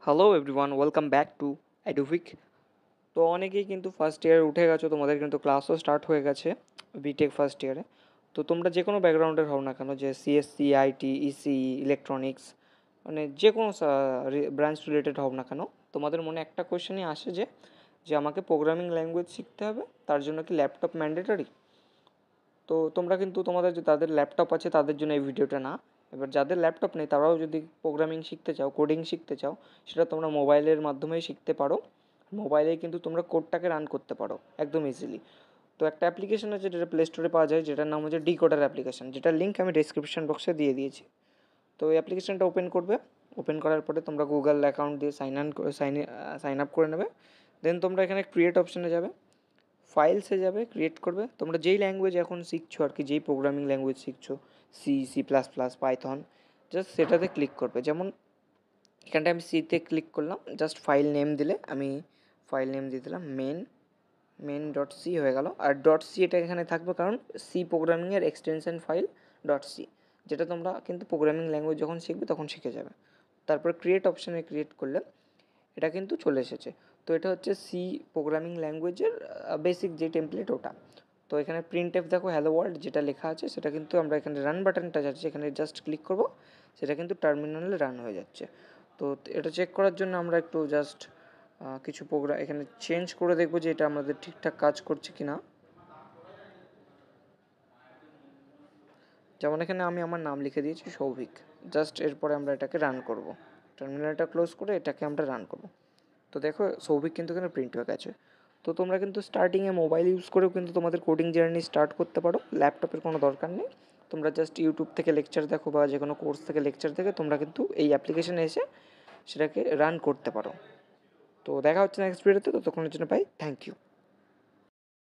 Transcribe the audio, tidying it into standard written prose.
Hello everyone, welcome back to Eduvik. তো অনেকেই কিন্তু ফার্স্ট ইয়ার উঠে গেছো, তোমাদের কিন্তু ক্লাসও স্টার্ট হয়ে গেছে বিটেক ফার্স্ট ইয়ারে। তো তোমরা যে কোনো ব্যাকগ্রাউন্ডের হও না কেন, যে সিএসসি, আইটি, ইসিই, ইলেকট্রনিক্স, মানে যে কোনো ব্রাঞ্চ রিলেটেড হও না কেন, তোমাদের মনে একটা কোয়েশ্চেনই আসে যে যে আমাকে প্রোগ্রামিং ল্যাঙ্গুয়েজ শিখতে হবে, তার জন্য কি ল্যাপটপ ম্যান্ডেটরি? তো তোমরা কিন্তু তোমাদের যে তাদের ল্যাপটপ আছে তাদের জন্য এই ভিডিওটা না। এবার যাদের ল্যাপটপ নেই তারাও যদি প্রোগ্রামিং শিখতে চাও, কোডিং শিখতে চাও, সেটা তোমরা মোবাইলের মাধ্যমেই শিখতে পারো। মোবাইলে কিন্তু তোমরা কোডটাকে রান করতে পারো একদম ইজিলি। তো একটা অ্যাপ্লিকেশন আছে যেটা প্লে স্টোরে পাওয়া যায়, যেটার নাম হচ্ছে ডিকোডার অ্যাপ্লিকেশন, যেটার লিঙ্ক আমি ডিসক্রিপশন বক্সে দিয়ে দিয়েছি। তো এই অ্যাপ্লিকেশনটা ওপেন করবে। ওপেন করার পরে তোমরা গুগল অ্যাকাউন্ট দিয়ে সাইন আপ করে নেবে। দেন তোমরা এখানে ক্রিয়েট অপশানে যাবে, ফাইলসে যাবে, ক্রিয়েট করবে। তোমরা যেই ল্যাঙ্গুয়েজ এখন শিখছো আর কি, যেই প্রোগ্রামিং ল্যাঙ্গুয়েজ শিখছো, C, C plus plus, python, just সেটাতে ক্লিক করবে। যেমন এখানটায় আমি সিতে ক্লিক করলাম, জাস্ট ফাইল নেম দিলে, আমি ফাইল নেম দিয়ে দিলাম মেন ডট সি, হয়ে গেল। আর ডট সি এটা এখানে থাকবে কারণ সি প্রোগ্রামিংয়ের এক্সটেনশন ফাইল ডট সি, যেটা তোমরা কিন্তু প্রোগ্রামিং ল্যাঙ্গুয়েজ যখন শিখবে তখন শিখে যাবে। তারপর ক্রিয়েট অপশানে ক্রিয়েট করলে এটা কিন্তু চলে এসেছে। তো এটা হচ্ছে সি প্রোগ্রামিং ল্যাঙ্গুয়েজের বেসিক যে টেমপ্লেট ওটা। তো এখানে প্রিন্ট এফ দেখো, হ্যালো ওয়ার্ল্ড যেটা লেখা আছে সেটা কিন্তু আমরা এখানে রান বাটনটা যাচ্ছে, এখানে জাস্ট ক্লিক করব, সেটা কিন্তু টার্মিনালে রান হয়ে যাচ্ছে। তো এটা চেক করার জন্য আমরা একটু জাস্ট কিছু প্রোগ্রাম এখানে চেঞ্জ করে দেখবো যে এটা আমাদের ঠিকঠাক কাজ করছে কি না। যেমন এখানে আমি আমার নাম লিখে দিয়েছি সৌভিক। জাস্ট এরপরে আমরা এটাকে রান করব, টার্মিনালটা ক্লোজ করে এটাকে আমরা রান করব। তো দেখো সৌভিক কিন্তু এখানে প্রিন্ট হয়ে গেছে। তো তোমরা কিন্তু স্টার্টিংয়ে মোবাইল ইউজ করেও কিন্তু তোমাদের কোডিং জার্নি স্টার্ট করতে পারো, ল্যাপটপের কোনো দরকার নেই। তোমরা জাস্ট ইউটিউব থেকে লেকচার দেখো বা যে কোনো কোর্স থেকে লেকচার দেখে তোমরা কিন্তু এই অ্যাপ্লিকেশনে এসে সেটাকে রান করতে পারো। তো দেখা হচ্ছে নেক্সট ভিডিওতে, ততক্ষণের জন্য বাই, থ্যাংক ইউ।